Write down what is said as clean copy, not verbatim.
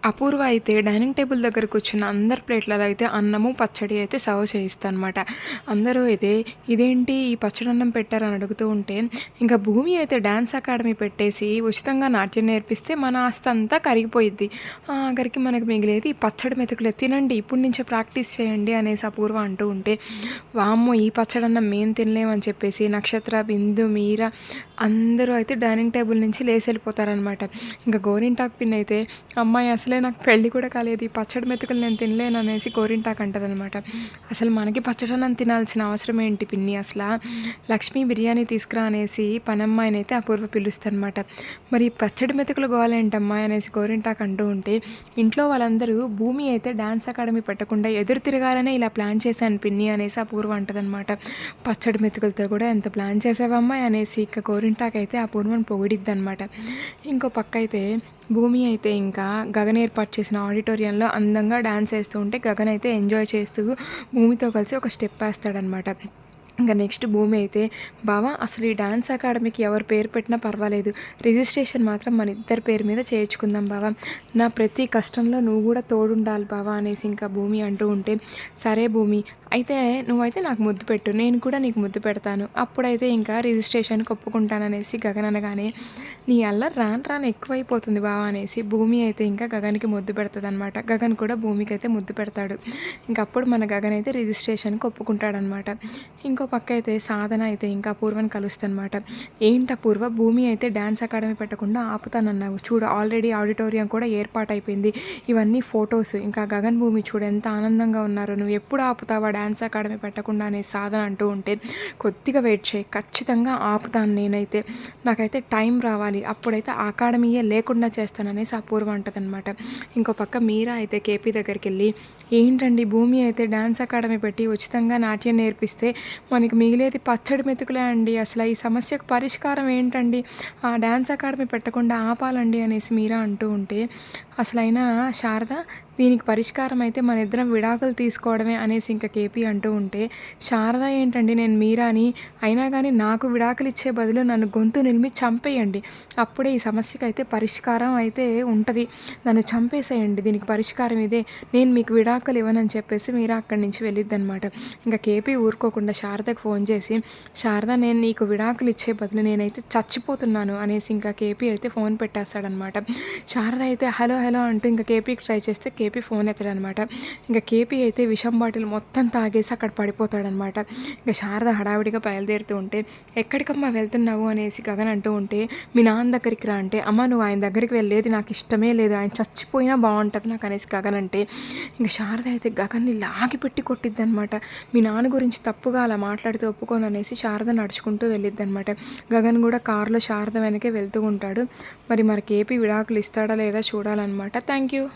అపూర్వ అయితే dining table దగ్గర కూర్చున్న అందరి ప్లేట్లలో అయితే అన్నము, పచ్చడి అయితే సర్వ్ చేయిస్తదనమాట. అందరూ అయితే ఇదేంటి ఈ పచ్చడన్నం పెట్టారని అడుగుతూ ఉంటే, ఇంకా భూమి అయితే డాన్స్ అకాడమీ పెట్టేసి ఉచితంగా నాట్యం నేర్పిస్తే మన ఆస్తి అంతా కరిగిపోయిద్ది. ఆఖరికి మనకు మిగిలేది ఈ పచ్చడి మెతుకులే తినండి ఇప్పటి నుంచే ప్రాక్టీస్ చేయండి అనేసి అపూర్వ అంటూ ఉంటే, వామ్మో ఈ పచ్చడన్నం మేము తినలేమని చెప్పేసి నక్షత్ర, బిందు, మీర అందరూ అయితే డైనింగ్ టేబుల్ నుంచి లేసి వెళ్ళిపోతారనమాట. ఇంకా గోరింటాకు పిన్ అయితే అమ్మాయి అసలే నాకు పెళ్ళి కూడా కాలేదు ఈ పచ్చడి మెతుకులు నేను తినలేను అనేసి గోరింటాకు అంటదనమాట. అసలు మనకి పచ్చడన్నం తినాల్సిన అవసరం ఏంటి పిన్ని, అసలు లక్ష్మీ బిర్యానీ తీసుకురా అనేసి పనమ్మాయిని అయితే అపూర్వ పిలుస్తారనమాట. మరి పచ్చడి మెతుకులు గోలేంటమ్మా అనేసి గోరింటాకు అంటూ ఉంటే, ఇంట్లో వాళ్ళందరూ భూమి అయితే డాన్స్ అకాడమీ పెట్టకుండా ఎదురు తిరగాలనే ఇలా ప్లాన్ చేశాను పిన్ని అనేసి అపూర్వ అంటదనమాట. పచ్చడి మెతుకులతో కూడా ఎంత ప్లాన్ చేసావమ్మాయి అనేసి ఇక గోరింటాకు అయితే అపూర్వని పొగిడిద్ది అనమాట. ఇంకో పక్క అయితే భూమి అయితే ఇంకా గగన్ ఏర్పాటు చేసిన ఆడిటోరియంలో అందంగా డాన్స్ వేస్తూ ఉంటే గగన్ అయితే ఎంజాయ్ చేస్తూ భూమితో కలిసి ఒక స్టెప్ వేస్తాడనమాట. ఇంకా నెక్స్ట్ భూమి అయితే, బావా అసలు ఈ డాన్స్ అకాడమీకి ఎవరు పేరు పెట్టినా పర్వాలేదు, రిజిస్ట్రేషన్ మాత్రం మన ఇద్దరి పేరు మీద చేయించుకుందాం బావా, నా ప్రతి కష్టంలో నువ్వు కూడా తోడుండాలి బావా అనేసి ఇంకా భూమి అంటూ ఉంటే, సరే భూమి అయితే నువ్వైతే నాకు ముద్దు పెట్టు, నేను కూడా నీకు ముద్దు పెడతాను, అప్పుడైతే ఇంకా రిజిస్ట్రేషన్కి ఒప్పుకుంటాననేసి గగన్ అనగానే, నీ అల్లరి రాను రాను ఎక్కువైపోతుంది బావా అనేసి భూమి అయితే ఇంకా గగన్కి ముద్దు పెడుతుంది అనమాట. గగన్ కూడా భూమికి అయితే ముద్దు పెడతాడు. ఇంకప్పుడు మన గగన్ అయితే రిజిస్ట్రేషన్కి ఒప్పుకుంటాడనమాట. ఇంకో పక్క అయితే సాధన అయితే ఇంకా అపూర్వని కలుస్తుందన్నమాట. ఏంటి అపూర్వ, భూమి అయితే డ్యాన్స్ అకాడమీ పెట్టకుండా ఆపుతానన్నావు, చూడు ఆల్రెడీ ఆడిటోరియం కూడా ఏర్పాటైపోయింది, ఇవన్నీ ఫొటోస్, ఇంకా గగన్ భూమి చూడు ఎంత ఆనందంగా ఉన్నారు, నువ్వు ఎప్పుడు ఆపుతావా డ్యాన్స్ అకాడమీ పెట్టకుండా అనే సాధన అంటూ ఉంటే, కొద్దిగా వెయిట్ చేయి ఖచ్చితంగా ఆపుతాను నేనైతే, నాకైతే టైం రావాలి, అప్పుడైతే ఆ అకాడమీయే లేకుండా చేస్తాననేసి అపూర్వ అంటదనమాట. ఇంకో పక్క మీరా అయితే కేపీ దగ్గరికి వెళ్ళి, ఏంటండి భూమి అయితే డ్యాన్స్ అకాడమీ పెట్టి ఉచితంగా నాట్యం నేర్పిస్తే మనకి మిగిలేది పచ్చడి మెతుకులే అండి, అసలు ఈ సమస్యకు పరిష్కారం ఏంటండి, ఆ డ్యాన్స్ అకాడమీ పెట్టకుండా ఆపాలండి అనేసి మీరా అంటూ ఉంటే, అసలైనా శారద దీనికి పరిష్కారం అయితే మన ఇద్దరం విడాకులు తీసుకోవడమే అనేసి ఇంకా కేపీ అంటూ ఉంటే, శారద ఏంటండి నేను మీరాని, అయినా కానీ నాకు విడాకులు ఇచ్చే బదులు నన్ను గొంతు నిలిమి చంపేయండి, అప్పుడే ఈ సమస్యకు అయితే పరిష్కారం అయితే ఉంటుంది, నన్ను చంపేసేయండి, దీనికి పరిష్కారం ఇదే, నేను మీకు విడాకులు ఇవ్వనని చెప్పేసి మీరా అక్కడి నుంచి వెళ్ళిద్దనమాట. ఇంకా కేపీ ఊరుకోకుండా శారదకు ఫోన్ చేసి, శారద నేను నీకు విడాకులు ఇచ్చే బదులు నేనైతే చచ్చిపోతున్నాను అనేసి ఇంకా కేపీ అయితే ఫోన్ పెట్టేస్తాడనమాట. శారద అయితే హలో హలో అంటూ ఇంకా కేపీకి ట్రై చేస్తే కేపీ ఫోన్ ఎత్తాడనమాట. ఇంకా కేపీ అయితే విషం బాటిల్ మొత్తం తాగేసి అక్కడ పడిపోతాడనమాట. ఇంకా శారద హడావిడిగా బయలుదేరుతూ ఉంటే, ఎక్కడికమ్మా వెళ్తున్నావు అనేసి గగన్ అంటూ ఉంటే, మీ నాన్న దగ్గరికి రా అంటే, అమ్మ నువ్వు ఆయన దగ్గరికి వెళ్ళేది నాకు ఇష్టమే లేదు, ఆయన చచ్చిపోయినా బాగుంటుంది నాకు అనేసి గగన్ అంటే, ఇంకా శారద అయితే గగన్ని లాగి పెట్టి కొట్టిద్ది అనమాట. మీ నాన్న గురించి తప్పుగా అలా మాట్లాడితే ఒప్పుకోను అనేసి శారద నడుచుకుంటూ వెళ్ళిద్ది అనమాట. గగన్ కూడా కారులో శారద వెనకే వెళ్తూ ఉంటాడు. మరి కేపీ విడాకులు ఇస్తాడా లేదా చూడాలన్నమాట. Thank you.